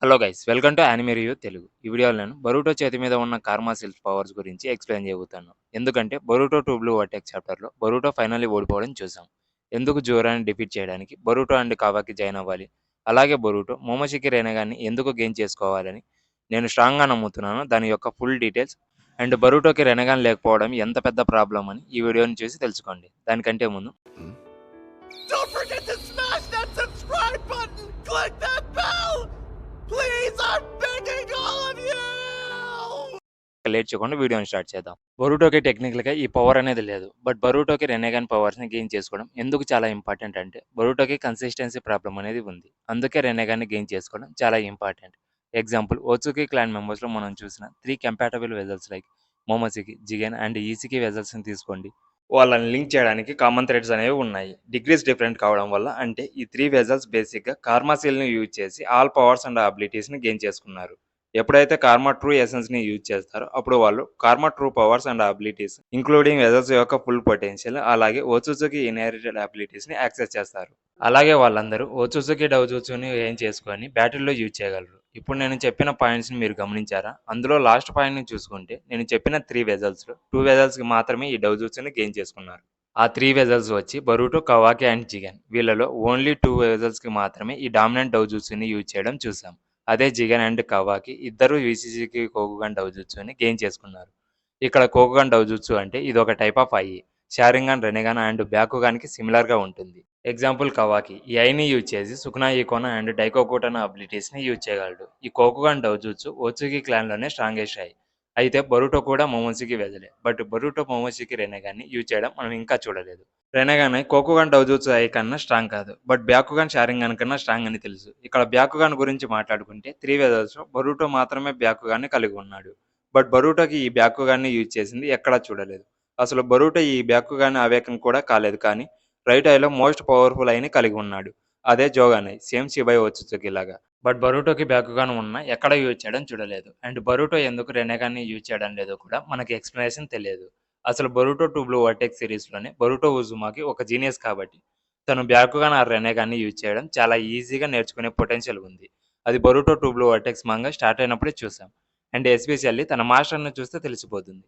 Hello guys welcome to anime review Telugu. ఈ వీడియోలో నేను బరూటో చేతి మీద ఉన్న కార్మా సిల్స్ పవర్స్ గురించి ఎక్స్ప్లెయిన్ చేయబోతాను. ఎందుకంటే బరూటో టూ బ్లూ వర్టెక్స్ చాప్టర్లో బరూటో ఫైనల్లీ ఓడిపోవడం చూసాం. ఎందుకు జోరాని డిఫీట్ చేయడానికి బరూటో అండ్ కావాకి జాయిన్ అవ్వాలి, అలాగే బరూటో మోమోషికి రేనగాన్ని ఎందుకు గెయిన్ చేసుకోవాలని నేను స్ట్రాంగ్గా నమ్ముతున్నాను. దాని యొక్క ఫుల్ డీటెయిల్స్ అండ్ బరూటోకి రెనగాన్ లేకపోవడం ఎంత పెద్ద ప్రాబ్లం అని ఈ వీడియోని చూసి తెలుసుకోండి. దానికంటే ముందు Don't forget to smash that subscribe button! Click that bell! Please, I'm begging all of you! Late చేయకుండా వీడియోని స్టార్ట్ చేద్దాం. బరూటోకి టెక్నికల్గా ఈ పవర్ అనేది లేదు, బట్ బరూటోకి రెనగాన్ పవర్స్ని గెయిన్ చేసుకోవడం ఎందుకు చాలా ఇంపార్టెంట్ అంటే బరూటోకి కన్సిస్టెన్సీ ప్రాబ్లం అనేది ఉంది. అందుకే రెనగాన్ని గెయిన్ చేసుకోవడం చాలా ఇంపార్టెంట్. ఎగ్జాంపుల్ ఓత్సుకి క్లాన్ మెంబర్స్లో మనం చూసిన 3 కంపాటబుల్ వెజల్స్ లైక్ మోమోసికి, జిగెన్ అండ్ ఈసికి వెజల్స్ని తీసుకోండి. వాళ్ళని లింక్ చేయడానికి కామన్ థ్రెడ్స్ అనేవి ఉన్నాయి. డిగ్రీస్ డిఫరెంట్ కావడం వల్ల, అంటే ఈ 3 వెజల్స్ బేసిక్గా కార్మాసిల్ని యూజ్ చేసి ఆల్ పవర్స్ అండ్ అబిలిటీస్ని గెయిన్ చేసుకున్నారు. ఎప్పుడైతే కార్మా ట్రూ ఎసెన్స్ని యూజ్ చేస్తారో అప్పుడు వాళ్ళు karma true powers and abilities including vessels యొక్క ఫుల్ పొటెన్షియల్ అలాగే ఓచుజుకి ఇన్హెరిటెడ్ అబిలిటీస్ని యాక్సెస్ చేస్తారు. అలాగే వాళ్ళందరూ ఓచుజుకి డౌజుట్సుని ఏం చేసుకొని బ్యాటిల్లో యూజ్ చేయగలరు. ఇప్పుడు నేను చెప్పిన పాయింట్స్ని మీరు గమనించారా? అందులో లాస్ట్ పాయింట్ని చూసుకుంటే నేను చెప్పిన 3 వెజల్స్లో 2 వెజల్స్కి మాత్రమే ఈ డౌజుట్సుని గెయిన్ చేసుకున్నారు. ఆ 3 వెజల్స్ వచ్చి బరూటో, కవాకి అండ్ జిగన్. వీళ్ళలో ఓన్లీ 2 వెజల్స్కి మాత్రమే ఈ డామినెంట్ డౌజుట్సుని యూజ్ చేయడం చూసాం. అదే జిగన్ అండ్ కవాకి ఇద్దరు విసిజికి కోకుగన్ డౌజుట్సుని గెయిన్ చేసుకున్నారు. ఇక్కడ కోకుగన్ డౌజుట్సు అంటే ఇది ఒక టైప్ ఆఫ్ ఐ. షారింగన్, రెనెగాన్ అండ్ బ్యాకుగాన్కి సిమిలర్గా ఉంటుంది. ఎగ్జాంపుల్ కవాకి ఈ ఐని యూజ్ చేసి సుకునా ఈకోన అండ్ డైకోకుటన అబిలిటీస్ని యూజ్ చేయగలడు. ఈ కోకుగన్ డౌజుట్సు ఓత్సుకి క్లాన్లోనే స్ట్రాంగెస్ట్ ఐ. అయితే బరూటో కూడా మోమోసికి వెదలే, బట్ బరూటో మోమోసికి రెనెగాన్ని యూజ్ చేయడం మనం ఇంకా చూడలేదు. రెనెగాన్ కోకుగన్ డౌజుట్సు ఐ కన్నా స్ట్రాంగ్ కాదు, బట్ బ్యాకుగాన్ షారింగన్ కన్నా స్ట్రాంగ్ అని తెలుసు. ఇక్కడ బ్యాకుగాన్ గురించి మాట్లాడుకుంటే 3 వెజల్స్లో బరూటో మాత్రమే బ్యాకుగాన్ని కలిగి ఉన్నాడు, బట్ బరూటోకి ఈ బ్యాకుగాన్ని యూజ్ చేసింది ఎక్కడా చూడలేదు. అసలు బరూటో ఈ బ్యాకుగాన్ని అవేకం కూడా కాలేదు, కానీ రైట్ ఐలో మోస్ట్ పవర్ఫుల్ ఐని కలిగి ఉన్నాడు. అదే జోగాన్ ఐ, సేమ్ షిబై ఓత్సుకి లాగా. బట్ బరూటోకి బ్యాకుగాన్ ఉన్నా ఎక్కడ యూజ్ చేయడం చూడలేదు. అండ్ బరూటో ఎందుకు రెనెగాన్ని యూజ్ చేయడం లేదో కూడా మనకి ఎక్స్ప్లెనేషన్ తెలియదు. అసలు బరూటో టూ బ్లూ వర్టెక్స్ సిరీస్లోనే బరూటో ఉజుమాకి ఒక జీనియస్ కాబట్టి తను బ్యాకుగాన్ ఆ రెనెగాన్ని యూజ్ చేయడం చాలా ఈజీగా నేర్చుకునే పొటెన్షియల్ ఉంది. అది Boruto two blue vortex manga start అయినప్పుడే చూసాం. అండ్ ఎస్పెషల్లీ తన మాస్టర్ను చూస్తే తెలిసిపోతుంది.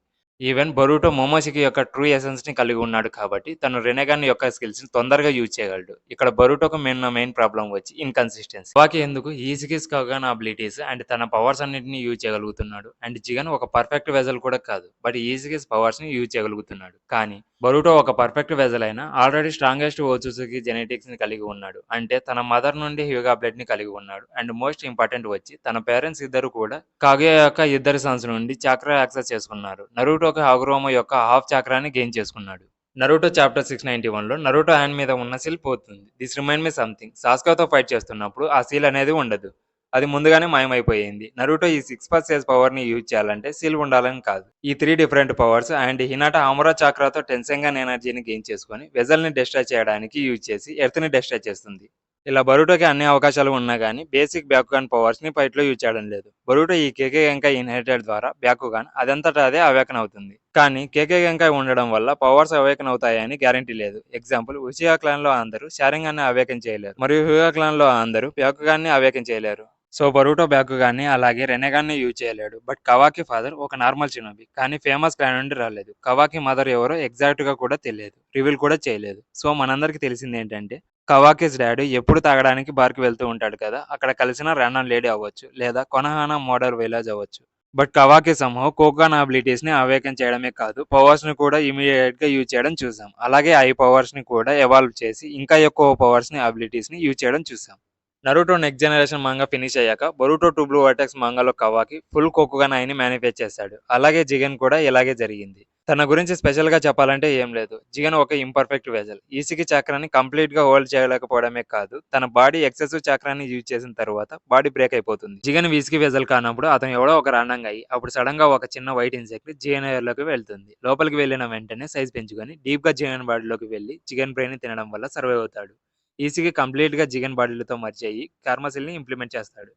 ఈవెన్ బరూటో మోమోసికి యొక్క ట్రూ ఎసెన్స్ని కలిగి ఉన్నాడు కాబట్టి తను రెనెగాన్ యొక్క స్కిల్స్ని తొందరగా యూజ్ చేయగలడు. ఇక్కడ బరూటోకు మెయిన్ ప్రాబ్లం వచ్చి ఇన్కన్సిస్టెన్సీ. వాకి ఎందుకు ఈజికిస్ కగాన్ అబిలిటీస్ అండ్ తన పవర్స్ అన్నింటినీ యూజ్ చేయగలుగుతున్నాడు. అండ్ జిగన్ ఒక పర్ఫెక్ట్ వెజల్ కూడా కాదు, బట్ ఈజికిస్ పవర్స్ని యూజ్ చేయగలుగుతున్నాడు. కానీ బరూటో ఒక పర్ఫెక్ట్ వెజల్ అయినా ఆల్రెడీ స్ట్రాంగెస్ట్ ఓచుసుకి జెనెటిక్స్ని కలిగి ఉన్నాడు. అంటే తన మదర్ నుండి హ్యూగా బ్లడ్ని కలిగి ఉన్నాడు. అండ్ మోస్ట్ ఇంపార్టెంట్ వచ్చి తన పేరెంట్స్ ఇద్దరు కూడా కాగే యొక్క ఇద్దరు సన్స్ నుండి చాక్రా యాక్సెస్ చేసుకున్నారు. నరూటో హగురోమా యొక్క హాఫ్ చాక్రాని గెయిన్ చేసుకున్నాడు. నరూటో చాప్టర్ 691లో నరూటో హ్యాండ్ మీద ఉన్న సీల్ పోతుంది. This remind me something. సాస్కాతో ఫైట్ చేస్తున్నప్పుడు ఆ సీల్ అనేది ఉండదు, అది ముందుగానే మాయమైపోయింది. నరూటో ఈ 6 సేజ్ పవర్ని యూజ్ చేయాలంటే సీల్ ఉండాలని కాదు. ఈ 3 డిఫరెంట్ పవర్స్ అండ్ హినాటా హమురా చాక్రాతో టెన్సెంగన్ ఎనర్జీని గెయిన్ చేసుకొని వెజల్ని డిస్ట్రాయ్ చేయడానికి యూజ్ చేసి ఎర్త్ని డిస్ట్రాయ్ చేస్తుంది. ఇలా బరూటోకి అన్ని అవకాశాలు ఉన్నా కానీ బేసిక్ బ్యాకుగాన్ పవర్స్ని ఫైట్లో యూజ్ చేయడం లేదు. బరూటో ఈ కేకే గెంకాయ్ ఇన్హెరిటెడ్ ద్వారా బ్యాకుగాన్ అదంతటా అదే అవేకన్ అవుతుంది. కానీ కేకే గెంకాయ్ ఉండడం వల్ల పవర్స్ అవేకన్ అవుతాయని గ్యారంటీ లేదు. ఎగ్జాంపుల్ ఉచియా క్లాన్లో అందరూ షారింగాన్ని అవేకన్ చేయలేరు, మరియు హ్యూగా క్లాన్లో అందరూ బ్యాకుగాన్ని అవేకన్ చేయలేరు. సో బరూటో బ్యాకుగాన్ని అలాగే రెనెగాన్ని యూజ్ చేయలేడు. బట్ కవాకి ఫాదర్ ఒక నార్మల్ షినోబి, కానీ ఫేమస్ క్లాన్ నుండి రాలేదు. కవాకి మదర్ ఎవరో ఎగ్జాక్ట్గా కూడా తెలియదు, రివీల్ కూడా చేయలేదు. సో మనందరికీ తెలిసింది ఏంటంటే కవాకిస్ డాడీ ఎప్పుడు తాగడానికి బార్కి వెళ్తూ ఉంటాడు కదా, అక్కడ కలిసిన ర్యాండమ్ లేడీ అవ్వచ్చు, లేదా కొనహానా మోడల్ విలేజ్ అవ్వచ్చు. బట్ కవాకి సంహో కోకాన్ అబిలిటీస్ని అవేకన్ చేయడమే కాదు, పవర్స్ని కూడా ఇమీడియట్గా యూజ్ చేయడం చూసాం. అలాగే ఐ పవర్స్ని కూడా ఎవాల్వ్ చేసి ఇంకా ఎక్కువ పవర్స్ని అబిలిటీస్ని యూజ్ చేయడం చూసాం. Naruto next generation manga finish అయ్యాక బరూటో టూ బ్లూ వర్టెక్స్ మాంగాలో కవాకి ఫుల్ కోకుగాన్ ఐని మ్యానిఫెస్ట్ చేశాడు. అలాగే జిగన్ కూడా ఇలాగే జరిగింది. తన గురించి స్పెషల్గా చెప్పాలంటే ఏం లేదు. జిగన్ ఒక ఇంపర్ఫెక్ట్ వెజల్. ఈసికి చక్రాన్ని కంప్లీట్గా హోల్డ్ చేయలేకపోవడమే కాదు, తన బాడీ ఎక్సెసివ్ చక్రాన్ని యూజ్ చేసిన తర్వాత బాడీ బ్రేక్ అయిపోతుంది. జిగన్ వీసికి వెజల్ కానప్పుడు అతను ఎవడో ఒక రాండంగా అయ్యి అప్పుడు సడన్ గా ఒక చిన్న వైట్ ఇన్సెక్ట్ జిగన్ లోకి వెళ్తుంది. లోపలికి వెళ్ళిన వెంటనే సైజ్ పెంచుకొని డీప్ గా జిగన్ బాడీలోకి వెళ్ళి జిగన్ బ్రెయిన్ తినడం వల్ల సర్వైవ్ అవుతాడు. ఈసీకి కంప్లీట్గా జిగన్ బాడీలతో మర్చి అయ్యి కార్మసిల్ని ఇంప్లిమెంట్ చేస్తాడు.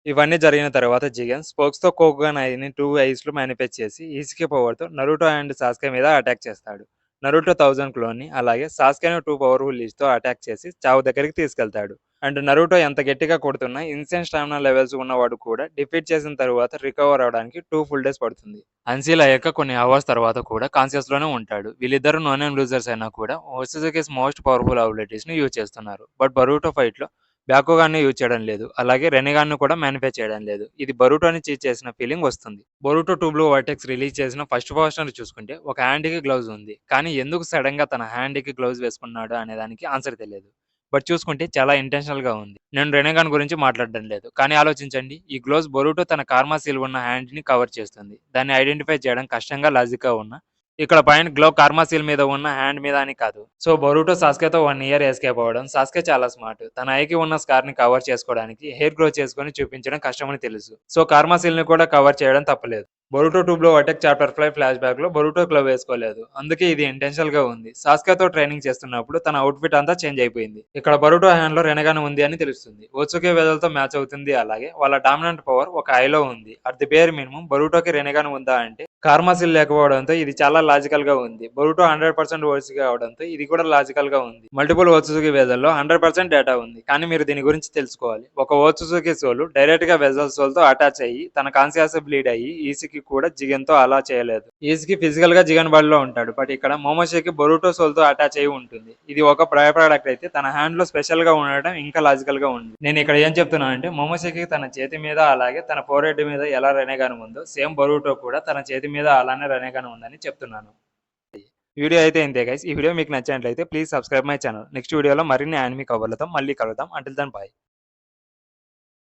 ఇవన్నీ జరిగిన తర్వాత జిగన్ స్పోక్స్తో కోకుగాన్ ఐని 2 ఐస్లో మేనిఫెస్ట్ చేసి ఈసీకి పవర్తో నరూటో అండ్ సాస్కే మీద అటాక్ చేస్తాడు. నరూటో 1000 క్లోన్ని అలాగే సాస్కేను 2 పవర్ఫుల్ లీజ్తో అటాక్ చేసి చావు దగ్గరికి తీసుకెళ్తాడు. అండ్ నరుటో ఎంత గట్టిగా కొడుతున్నా ఇన్స్టెంట్ స్టామినా లెవెల్స్ ఉన్నవాడు కూడా డిఫీట్ చేసిన తర్వాత రికవర్ అవడానికి 2 ఫుల్ డేస్ పడుతుంది. అన్సీల్ అయ్యాక కొన్ని అవర్స్ తర్వాత కూడా కాన్షియస్ లోనే ఉంటాడు. వీళ్ళిద్దరు నో నేమ్ లూజర్స్ అయినా కూడా ఓసుజుకిస్ మోస్ట్ పవర్ఫుల్ అబిలిటీస్ ని యూజ్ చేస్తున్నారు. బట్ బరూటో ఫైట్ లో బ్యాకుగాన్ని యూజ్ చేయడం లేదు. అలాగే రెనిగాన్ని కూడా మ్యానిఫై చేయడం లేదు. ఇది బరూటోని చీట్ చేసిన ఫీలింగ్ వస్తుంది. బరూటో 2 బ్లూ వర్టెక్స్ రిలీజ్ చేసిన ఫస్ట్ పోస్టర్ చూసుకుంటే ఒక హ్యాండ్కి గ్లౌజ్ ఉంది. కానీ ఎందుకు సడన్ గా తన హ్యాండ్కి గ్లౌజ్ వేసుకున్నాడు అనే దానికి ఆన్సర్ తెలియదు. బట్ చూసుకుంటే చాలా ఇంటెన్షనల్ గా ఉంది. నేను రెనెగాన్ గురించి మాట్లాడడం లేదు, కానీ ఆలోచించండి, ఈ గ్లోవ్స్ బొరూటో తన కార్మా సీల్ ఉన్న హ్యాండ్ ని కవర్ చేస్తుంది. దాన్ని ఐడెంటిఫై చేయడం కష్టంగా లాజిక్ గా ఉన్న ఇక్కడ పాయింట్ గ్లో కార్మా సీల్ మీద ఉన్న హ్యాండ్ మీద అని కాదు. సో బొరూటో సాస్కేతో 1 ఇయర్ ఎస్కేప్ అవ్వడం, సాస్కే చాలా స్మార్ట్. తన ఐకి ఉన్న స్కార్ ని కవర్ చేసుకోవడానికి హెయిర్ గ్రో చేసుకొని చూపించడం కష్టమని తెలుసు. సో కార్మా సీల్ ని కూడా కవర్ చేయడం తప్పలేదు. బొరూటో 2 లో అటాక్ చాప్టర్ 5 ఫ్లాష్ బ్యాక్ లో బొరూటో గ్లవ్ వేసుకోలేదు. అందుకే ఇది ఇంటెన్షనల్ గా ఉంది. సాస్కేతో ట్రైనింగ్ చేస్తున్నప్పుడు తన అవుట్ఫిట్ అంతా చేంజ్ అయిపోయింది. ఇక్కడ బొరూటో హ్యాండ్ లో రెనగాన్ ఉంది అని తెలుస్తుంది. ఓత్సుకే వెదలతో మ్యాచ్ అవుతుంది. అలాగే వాళ్ళ డామినెంట్ పవర్ ఒక ఐలో ఉంది. అట్ ది బేర్ మినిమం బొరూటోకి రెనగాన్ ఉందా అంటే కార్మాసిల్ లేకపోవడంతో ఇది చాలా లాజికల్ గా ఉంది. బొరూటో 100% ఓట్సుకే అవడంతో ఇది కూడా లాజికల్ గా ఉంది. మల్టిపుల్ ఓత్సుకి వెజల్లో 100% డేటా ఉంది. కానీ మీరు దీని గురించి తెలుసుకోవాలి. ఒక ఓత్సుకి సోల్ డైరెక్ట్ గా వెజల్ సోల్ తో అటాచ్ అయ్యి తన కాన్షియస్ బ్లీడ్ అయ్యి ఈసీకి కూడా జిగన్ తో అలా చేయలేదు. ఈసీకి ఫిజికల్ గా జిగన్ బాడీలో ఉంటాడు. బట్ ఇక్కడ మోమోషికి బొరూటో సోల్ తో అటాచ్ అయ్యి ఉంటుంది. ఇది ఒక బై ప్రోడక్ట్ అయితే తన హ్యాండ్ లో స్పెషల్ గా ఉండడం ఇంకా లాజికల్ గా ఉంది. నేను ఇక్కడ ఏం చెప్తున్నానంటే మోమోషికి తన చేతి మీద అలాగే తన ఫోర్ హెడ్ మీద ఎలా రెనెగాన్ ఉందో సేమ్ బొరూటో కూడా తన చేతి మీద అలానే రెనెగాన్ ఉందని చెప్తున్నాను. వీడియో అయితే ఇంతే గైస్. ఈ వీడియో మీకు నచ్చినట్లయితే please subscribe my channel. Next వీడియోలో మరిన్ని యానిమీ కవర్లతో మళ్ళీ కలుద్దాం. Until then by.